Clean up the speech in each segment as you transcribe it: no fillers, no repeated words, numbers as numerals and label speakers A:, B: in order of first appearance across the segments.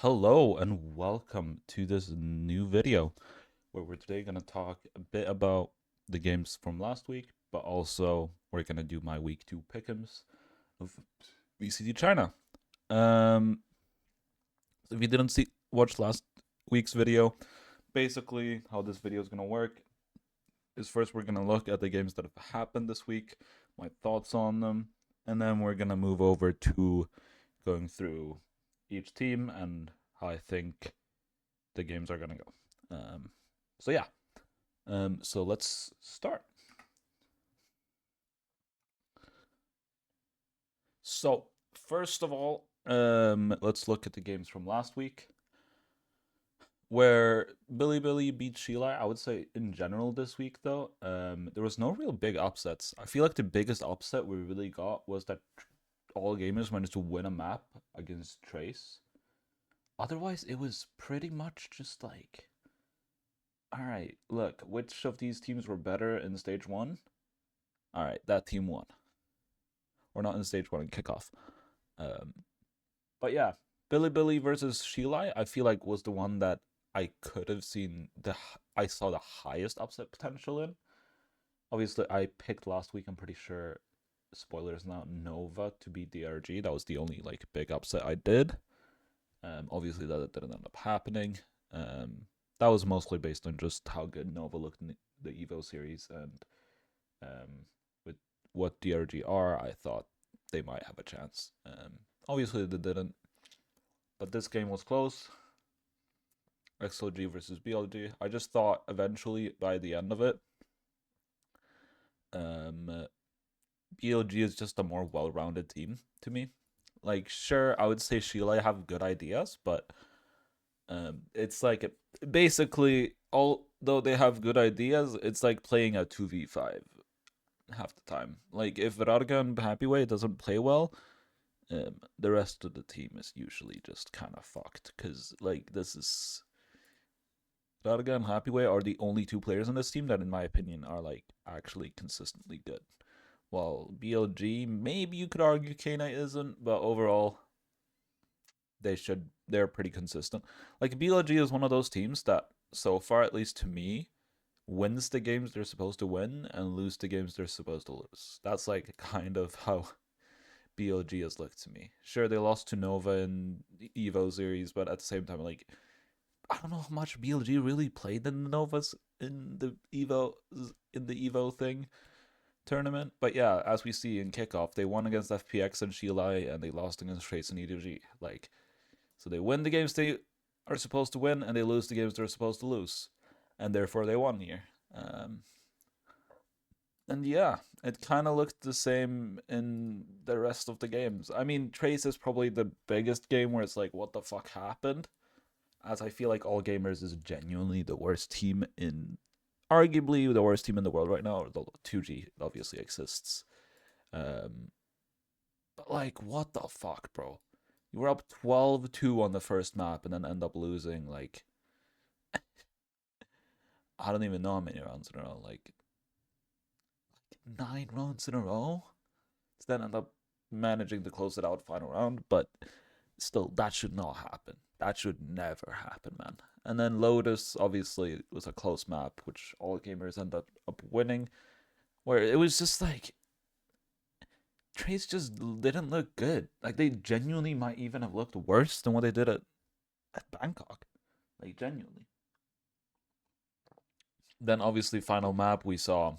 A: Hello and welcome to this new video where we're today going to talk a bit about the games from last week, but also we're going to do my week 2 pick'ems of VCT China. If you didn't watch last week's video, basically how this video is going to work is first we're going to look at the games that have happened this week, my thoughts on them, and then we're going to move over to going through each team and how I think the games are gonna go. So yeah. So let's start. So first of all, let's look at the games from last week, where Billy beat Sheila. I would say in general this week though, there was no real big upsets. I feel like the biggest upset we really got was that all gamers managed to win a map against Trace. Otherwise, it was pretty much just like, all right, look, which of these teams were better in stage one? All right, that team won. Or not in stage one in kickoff. Um, but yeah, Billy versus Sheila, I feel like was the one that I could have seen I saw the highest upset potential in. Obviously, I picked last week. I'm pretty sure. Spoilers now. Nova to beat DRG. That was the only like big upset I did. Obviously, that didn't end up happening. That was mostly based on just how good Nova looked in the Evo series, and with what DRG are, I thought they might have a chance. Obviously, they didn't, but this game was close. XLG versus BLG. I just thought eventually by the end of it, BLG is just a more well-rounded team to me. Like, sure, I would say Sheila have good ideas, but it's like basically, although they have good ideas, it's like playing a 2v5 half the time. Like if Radga and Happyway doesn't play well, the rest of the team is usually just kind of fucked because like this is Radga and Happyway are the only two players on this team that, in my opinion, are like actually consistently good. While BLG, maybe you could argue K-Knight isn't, but overall, they're pretty consistent. Like BLG is one of those teams that so far, at least to me, wins the games they're supposed to win and lose the games they're supposed to lose. That's like kind of how BLG has looked to me. Sure, they lost to Nova in the Evo series, but at the same time, like I don't know how much BLG really played in the Novas in the Evo thing tournament. But yeah, as we see in kickoff, they won against FPX and Sheila, and they lost against Trace and EDG. Like, so they win the games they are supposed to win, and they lose the games they're supposed to lose, and therefore they won here. And yeah, it kind of looked the same in the rest of the games. I mean, Trace is probably the biggest game where it's like, what the fuck happened? As I feel like All Gamers is genuinely the worst team in, arguably the worst team in the world right now. Although 2G obviously exists. Um, but like, what the fuck, bro? You were up 12-2 on the first map and then end up losing like I don't even know how many rounds in a row. Like 9 rounds in a row. So then end up managing to close it out final round, but still, that should not happen. That should never happen, man. And then Lotus obviously was a close map, which all gamers end up winning. Where it was just like Trace just didn't look good. Like they genuinely might even have looked worse than what they did at Bangkok. Like genuinely. Then obviously final map we saw,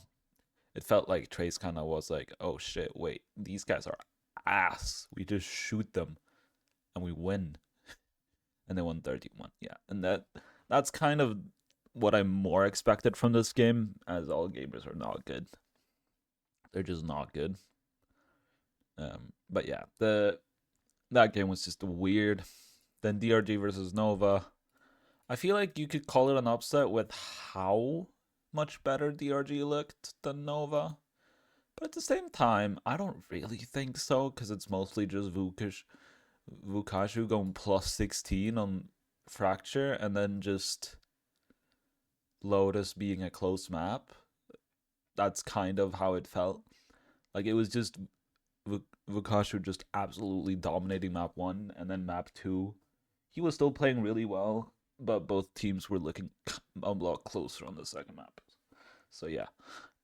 A: it felt like Trace kind of was like, oh shit, wait, these guys are ass. We just shoot them and we win. And they won 31. Yeah. And that's kind of what I more expected from this game, as all gamers are not good. They're just not good. But yeah, that game was just weird. Then DRG versus Nova. I feel like you could call it an upset with how much better DRG looked than Nova. But at the same time, I don't really think so, because it's mostly just Vukashu going plus 16 on Fracture, and then just Lotus being a close map. That's kind of how it felt. Like it was just Vukashu just absolutely dominating map 1, and then map 2, he was still playing really well, but both teams were looking a lot closer on the second map. So yeah.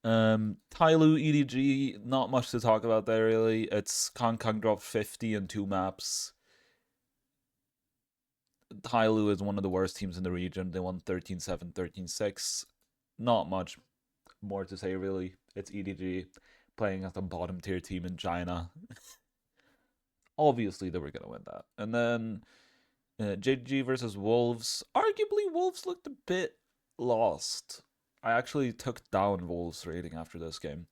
A: Tyloo EDG, not much to talk about there really. It's Kong Kong dropped 50 in 2 maps. Tyloo is one of the worst teams in the region. They won 13-7, 13-6. Not much more to say really. It's EDG playing as a bottom tier team in China. Obviously they were gonna win that. And then JG versus Wolves. Arguably Wolves looked a bit lost. I actually took down Wolves rating after this game,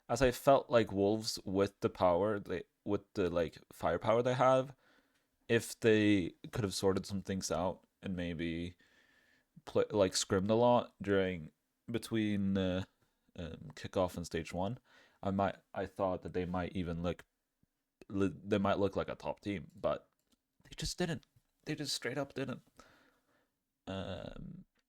A: as I felt like Wolves with the power with the like firepower they have, if they could have sorted some things out and maybe play like scrimmed a lot during between kickoff and stage 1, I thought that they might even look like a top team, but they just didn't. They just straight up didn't.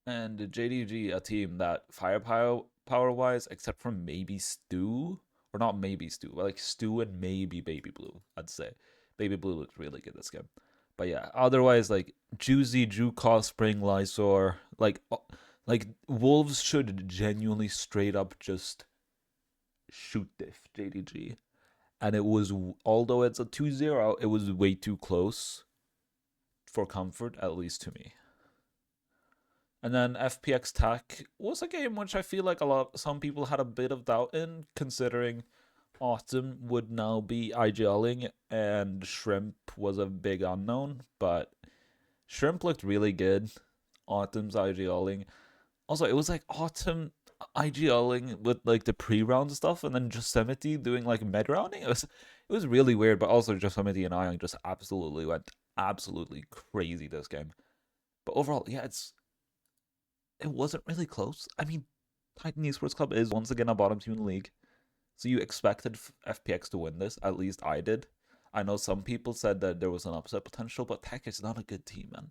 A: And JDG, a team that firepower power wise, except for maybe Stu, or not maybe Stu, but like Stu and maybe Baby Blue, I'd say. Baby Blue looked really good this game. But yeah, otherwise like Juicy, Jukos, Spring, Lysor, like Wolves should genuinely straight up just shoot diff JDG. And it was, although it's a 2-0, it was way too close for comfort, at least to me. And then FPX Tech was a game which I feel like some people had a bit of doubt in, considering Autumn would now be IGLing and Shrimp was a big unknown, but Shrimp looked really good. Autumn's IGLing. Also, it was like Autumn IGLing with like the pre-round stuff, and then Yosemite doing like mid-rounding. It was really weird, but also Yosemite and Ion just absolutely went absolutely crazy this game. But overall, yeah, it wasn't really close. I mean, Titan Esports Club is once again a bottom team in the league, so you expected FPX to win this. At least I did. I know some people said that there was an upset potential, but Tech is not a good team, man.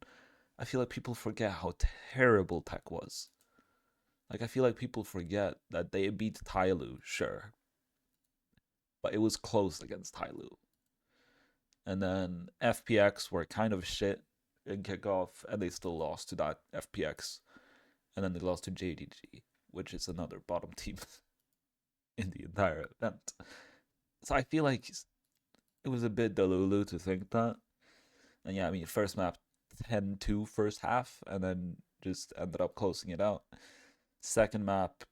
A: I feel like people forget how terrible Tech was. Like, I feel like people forget that they beat Tyloo, sure, but it was close against Tyloo. And then FPX were kind of shit in kickoff, and they still lost to that FPX. And then they lost to JDG, which is another bottom team in the entire event. So I feel like it was a bit delulu to think that. And yeah, I mean, first map 10-2 first half, and then just ended up closing it out. Second map,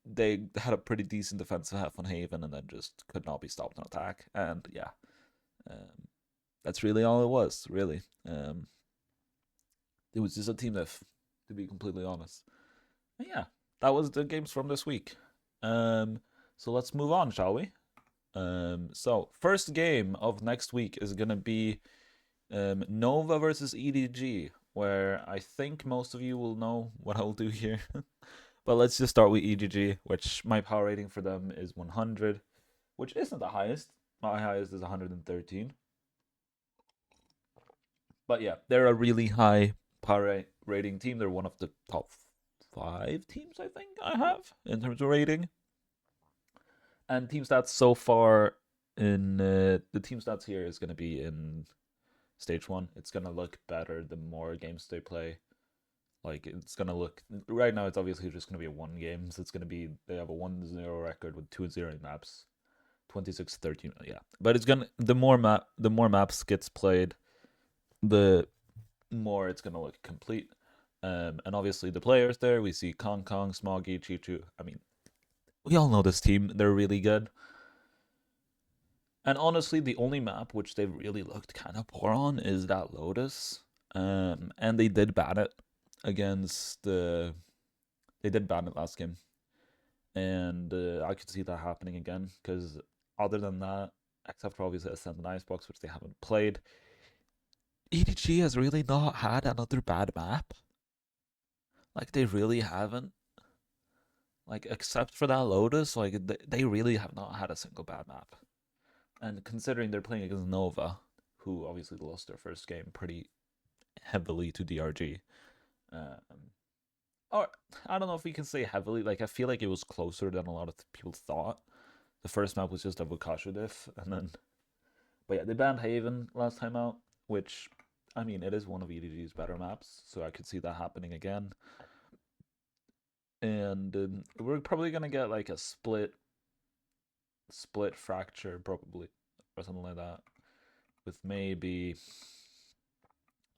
A: they had a pretty decent defensive half on Haven, and then just could not be stopped on attack. And yeah, that's really all it was, really. It was just a team that, to be completely honest. But yeah, that was the games from this week. So let's move on, shall we? So first game of next week is gonna be Nova versus EDG, where I think most of you will know what I'll do here. But let's just start with EDG, which my power rating for them is 100, which isn't the highest. My highest is 113. But yeah, they're a really high power rating team. They're one of the top 5 teams I think I have in terms of rating. And team stats so far in the team stats here is going to be in stage 1. It's going to look better the more games they play. Like, it's going to look, right now it's obviously just going to be a 1 game. So it's going to be, they have a 1-0 record with 2-0 maps. 26-13, yeah. But it's going to, the more maps gets played, the more it's going to look complete. And obviously the players there, we see Kong Kong, Smoggy, Chichu. I mean, we all know this team. They're really good. And honestly, the only map which they've really looked kind of poor on is that Lotus. And they did ban it against the... They did ban it last game. And I could see that happening again. Because other than that, except for obviously Ascent and Icebox, which they haven't played, EDG has really not had another bad map. Like, they really haven't. Like, except for that Lotus, like, they really have not had a single bad map. And considering they're playing against Nova, who obviously lost their first game pretty heavily to DRG. Or, I don't know if we can say heavily. Like, I feel like it was closer than a lot of people thought. The first map was just a Bukashu diff, and then... But yeah, they banned Haven last time out, which I mean, it is one of EDG's better maps, so I could see that happening again. And we're probably gonna get like a split fracture probably, or something like that, with maybe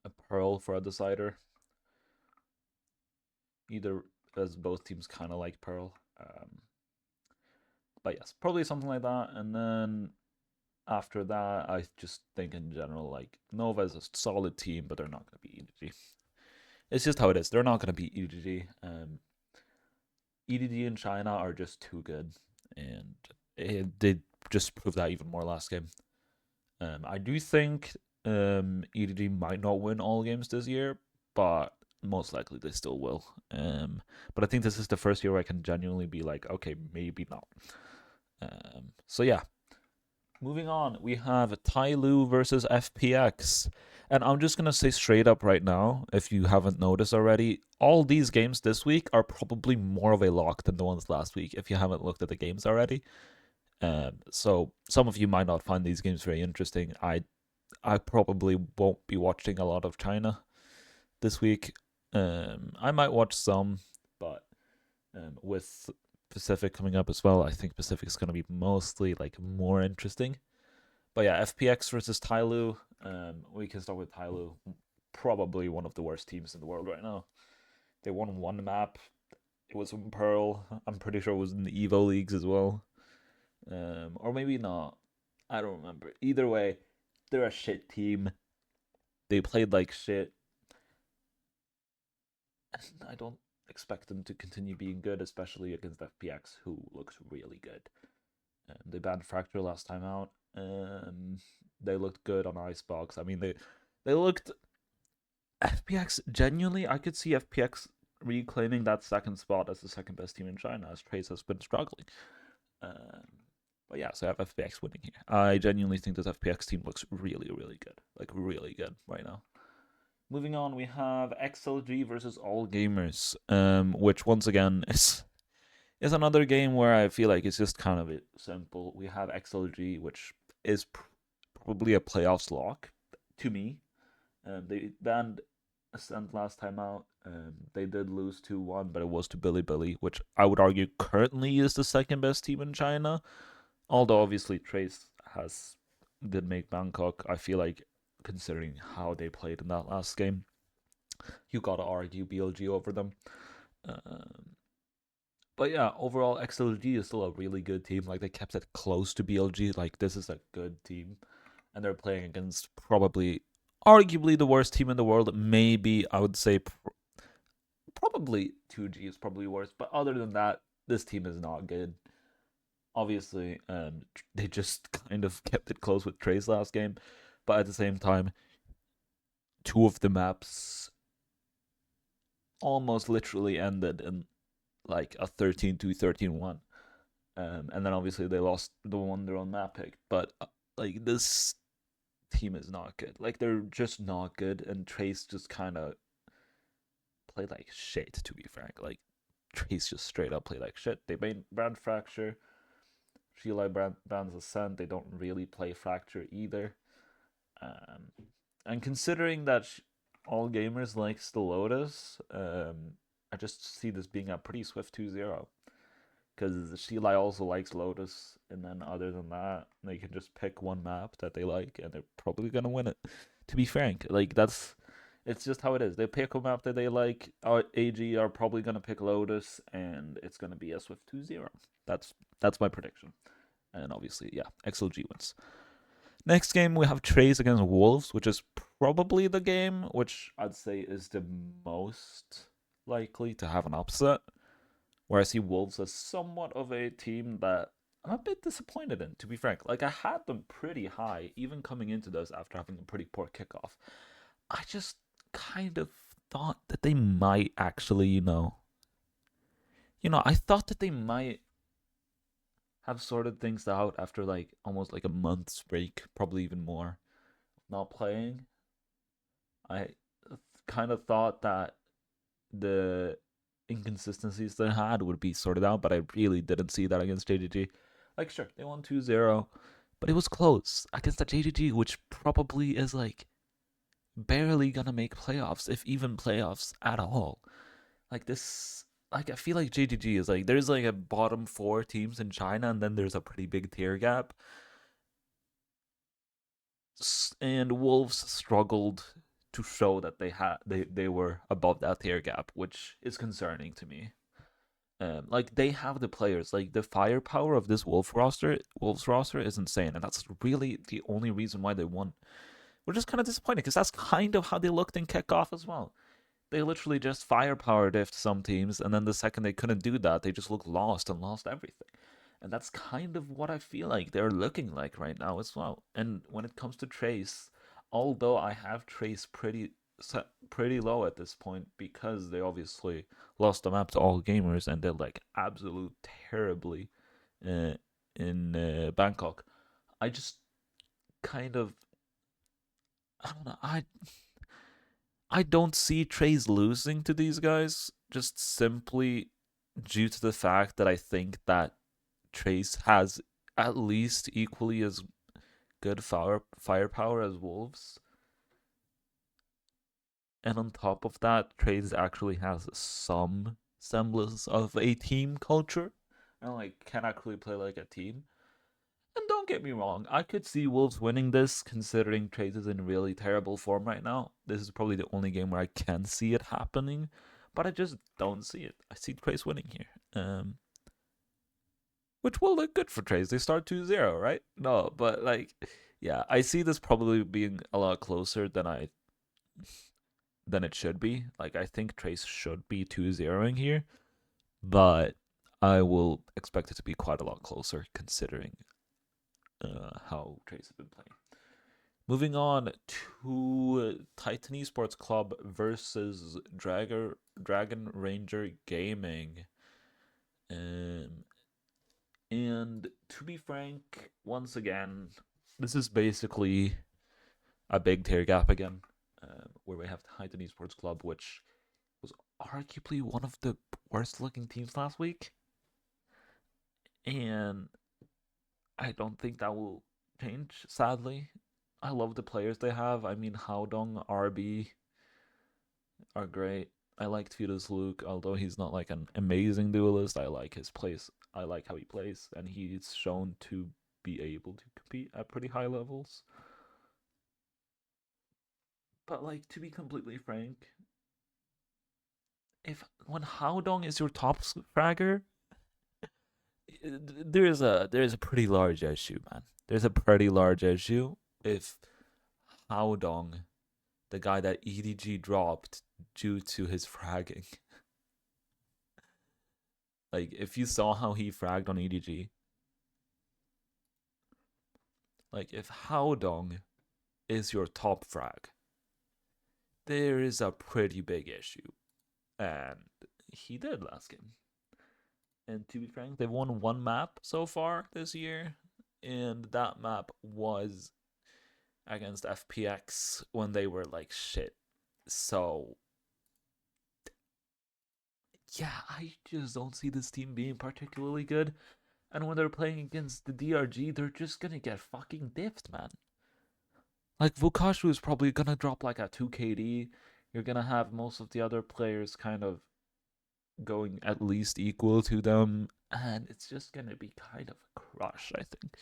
A: a pearl for a decider. Either, as both teams kind of like pearl. But yes, probably something like that. And then after that, I just think in general, like Nova is a solid team, but they're not going to be EDG. It's just how it is. They're not going to be EDG. EDG and China are just too good, and they just proved that even more last game. I do think EDG might not win all games this year, but most likely they still will. But I think this is the first year where I can genuinely be like, okay, maybe not. So yeah. Moving on, we have Tyloo versus FPX. And I'm just going to say straight up right now, if you haven't noticed already, all these games this week are probably more of a lock than the ones last week, if you haven't looked at the games already. So some of you might not find these games very interesting. I probably won't be watching a lot of China this week. I might watch some, but with Pacific coming up as well, I think Pacific is going to be mostly like more interesting. But yeah, FPX versus Tyloo. We can start with Tyloo. Probably one of the worst teams in the world right now. They won one map. It was in Pearl. I'm pretty sure it was in the Evo leagues as well. Or maybe not. I don't remember. Either way, they're a shit team. They played like shit. And I don't expect them to continue being good, especially against FPX, who looks really good. They banned Fracture last time out. They looked good on Icebox. I mean, they looked FPX genuinely. I could see FPX reclaiming that second spot as the second best team in China, as Trace has been struggling. But yeah, so I have FPX winning here. I genuinely think this FPX team looks really, really good. Like, really good right now. Moving on, we have XLG versus All Gamers, which once again is another game where I feel like it's just kind of simple. We have XLG, which is probably a playoffs lock to me. They banned Ascent last time out. They did lose 2-1, but it was to Bilibili, which I would argue currently is the second best team in China. Although obviously Trace did make Bangkok. I feel like considering how they played in that last game, you gotta argue BLG over them. But yeah, overall XLG is still a really good team. Like they kept it close to BLG. Like this is a good team, and they're playing against probably, arguably the worst team in the world. Maybe I would say probably 2G is probably worse. But other than that, this team is not good. Obviously, they just kind of kept it close with Trace last game, but at the same time, two of the maps almost literally ended in like a 13-2, 13-1. And then obviously they lost the one their own map pick. But like this team is not good. Like they're just not good, and Trace just kind of played like shit. To be frank, like Trace just straight up played like shit. They made Brand Fracture. Sheila bans Ascent. They don't really play Fracture either. And considering that All Gamers likes the Lotus, I just see this being a pretty swift 2-0. Because Sheila also likes Lotus, and then other than that, they can just pick one map that they like, and they're probably gonna win it. To be frank, like it's just how it is. They pick a map that they like. AG are probably gonna pick Lotus, and it's gonna be a swift 2-0. That's my prediction. And obviously, yeah, XLG wins. Next game, we have Trace against Wolves, which is probably the game which I'd say is the most likely to have an upset. Where I see Wolves as somewhat of a team that I'm a bit disappointed in, to be frank. Like, I had them pretty high, even coming into this after having a pretty poor kickoff. I just kind of thought that they might actually, I thought that they might have sorted things out after like almost like a month's break, probably even more, not playing. I kind of thought that the inconsistencies they had would be sorted out, but I really didn't see that against JGG. Like, sure, they won 2-0, but it was close against the JGG, which probably is like barely gonna make playoffs, if even playoffs at all. Like this, like I feel like JGG is like there's like a bottom four teams in China, and then there's a pretty big tier gap. And Wolves struggled to show that they were above that tier gap, which is concerning to me. Like they have the players, like the firepower of this Wolves roster is insane, and that's really the only reason why they won. Which is kind of disappointing because that's kind of how they looked in kickoff as well. They literally just firepower diffed some teams, and then the second they couldn't do that, they just looked lost and lost everything. And that's kind of what I feel like they're looking like right now as well. And when it comes to Trace, although I have Trace pretty low at this point because they obviously lost the map to all gamers and did like absolute terribly uh, in Bangkok. I just kind of I don't know. I don't see Trace losing to these guys just simply due to the fact that I think that Trace has at least equally as good firepower as Wolves. And on top of that, Trace actually has some semblance of a team culture and like can actually play like a team. And don't get me wrong, I could see Wolves winning this considering Trace is in really terrible form right now. This is probably the only game where I can see it happening, but I just don't see it. I see Trace winning here. Which will look good for Trace. They start 2-0, right? No, but like yeah, I see this probably being a lot closer than it should be. Like I think Trace should be 2-0ing here, but I will expect it to be quite a lot closer considering how Trace has been playing. Moving on to Titan Esports Club versus Dragon Ranger Gaming. Um, and to be frank, once again, this is basically a big tier gap again, where we have Titan Esports Club, which was arguably one of the worst looking teams last week. And I don't think that will change, sadly. I love the players they have. I mean, Haodong, RB are great. I liked Fetus Luke, although he's not like an amazing duelist. I like his plays. I like how he plays, and he's shown to be able to compete at pretty high levels. But like to be completely frank, if when Haodong is your top fragger, there is a pretty large issue, man. There's a pretty large issue if Haodong, the guy that EDG dropped due to his fragging, like if you saw how he fragged on EDG, like if Haodong is your top frag, there is a pretty big issue, and he did last game. And to be frank, they've won one map so far this year, and that map was against FPX when they were like shit. So yeah, I just don't see this team being particularly good. And when they're playing against the DRG, they're just gonna get fucking diffed, man. Like Vukashu is probably gonna drop like a 2 KD. You're gonna have most of the other players kind of going at least equal to them, and it's just gonna be kind of a crush, I think.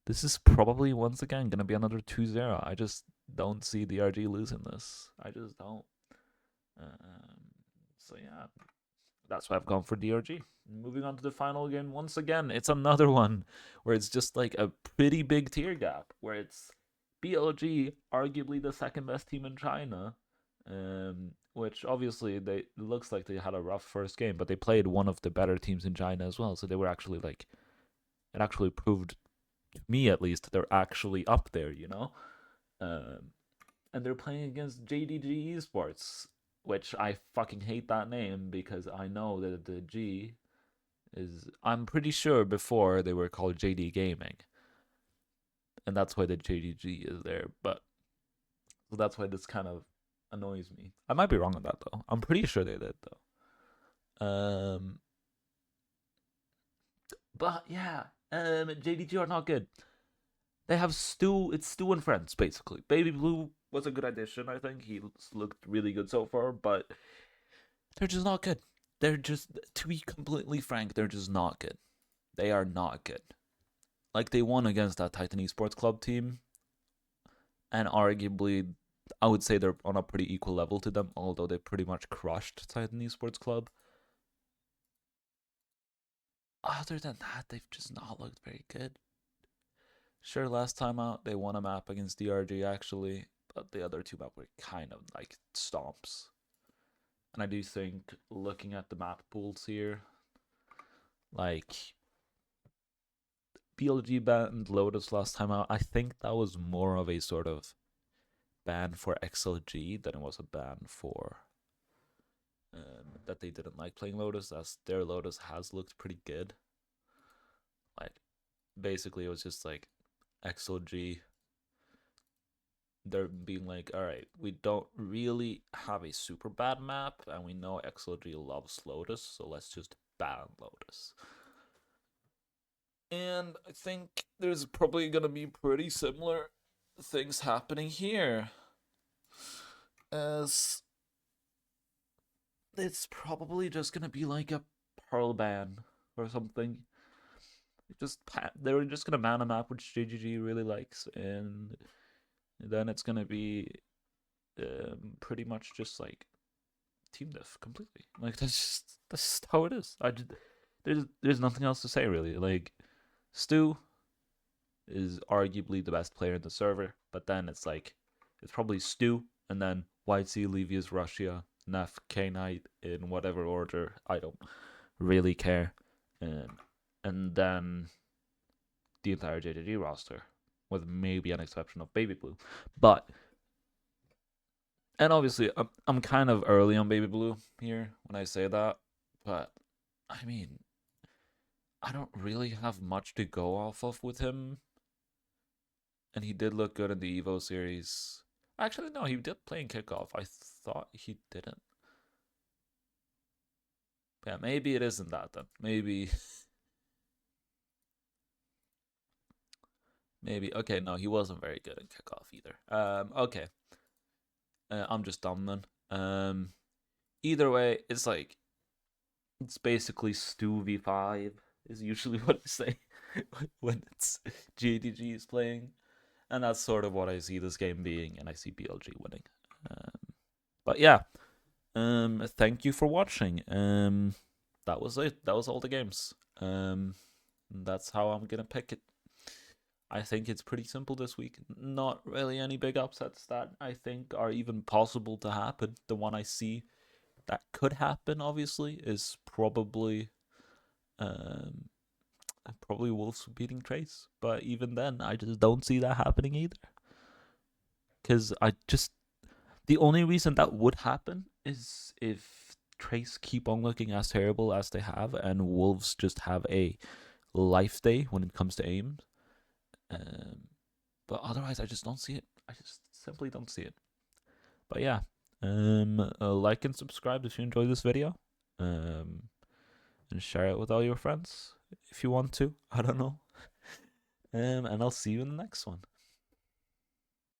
A: This is probably once again gonna be another 2-0. I just don't see the RG losing this. I just don't. So yeah, that's why I've gone for DRG. Moving on to the final game, once again, it's another one where it's just like a pretty big tier gap, where it's BLG, arguably the second best team in China, which obviously it looks like they had a rough first game, but they played one of the better teams in China as well, so they were actually like, it actually proved to me at least they're actually up there, you know. Um, and they're playing against JDG Esports, which I fucking hate that name because I know that the G is. I'm pretty sure before they were called JD Gaming, and that's why the JDG is there. But so that's why this kind of annoys me. I might be wrong on that though. I'm pretty sure they did though. But yeah, JDG are not good. they have Stu. It's Stu and friends basically. Baby Blue was a good addition. I think he looked really good so far, but they're just not good. They're just, to be completely frank, they're just not good. They are not good. Like, they won against that Titan Esports Club team, and arguably, I would say they're on a pretty equal level to them, although they pretty much crushed Titan Esports Club. Other than that, they've just not looked very good. Sure, last time out, they won a map against DRG, actually, but the other two maps were kind of like stomps. And I do think, looking at the map pools here, like, BLG banned Lotus last time out. I think that was more of a sort of ban for XLG than it was a ban for that they didn't like playing Lotus, as their Lotus has looked pretty good. Like, basically, it was just like XLG, they're being like, all right, we don't really have a super bad map, and we know XLG loves Lotus, so let's just ban Lotus. And I think there's probably gonna be pretty similar things happening here, as it's probably just gonna be like a Pearl ban or something. They're just gonna ban a map which JGG really likes, and then it's gonna be pretty much just like team diff completely. Like, that's just how it is. There's nothing else to say really. Like, Stu is arguably the best player in the server, but then it's like, it's probably Stu, and then YC, Livius, Russia, Nef, K-Knight, in whatever order. I don't really care. And then the entire JJG roster, with maybe an exception of Baby Blue. But, and obviously, I'm kind of early on Baby Blue here when I say that, but I mean, I don't really have much to go off of with him. And he did look good in the Evo series. Actually, no, he did play in kickoff. I thought he didn't. Yeah, maybe it isn't that then. Maybe. Maybe. Okay, no, he wasn't very good in kickoff either. Okay. I'm just dumb then. Either way, it's like, it's basically Stu v5 is usually what I say when it's JDG is playing. And that's sort of what I see this game being, and I see BLG winning. But yeah, thank you for watching. That was it. That was all the games. That's how I'm gonna pick it. I think it's pretty simple this week. Not really any big upsets that I think are even possible to happen. The one I see that could happen, obviously, is probably Wolves beating Trace. But even then, I just don't see that happening either. Because the only reason that would happen is if Trace keep on looking as terrible as they have, and Wolves just have a life day when it comes to aims. But otherwise, I just don't see it. I just simply don't see it. But yeah, like and subscribe if you enjoyed this video. And share it with all your friends if you want to. I don't know. And I'll see you in the next one.